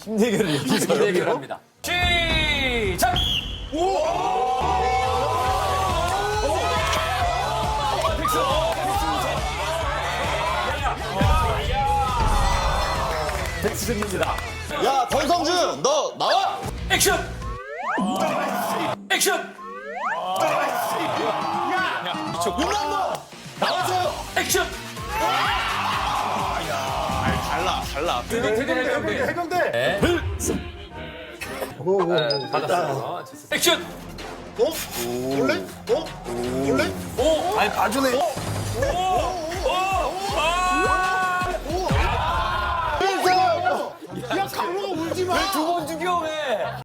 힘대결을 여기서 대결합니다. 시작! 텍스 승리입니다. 야 권성준 너 나와. 액션! 액션! 윤남도 나와세요. 액션! 달라. 해병대. 받았어요. 액션! 원래? 원래? 오! 아니 봐주네. 오!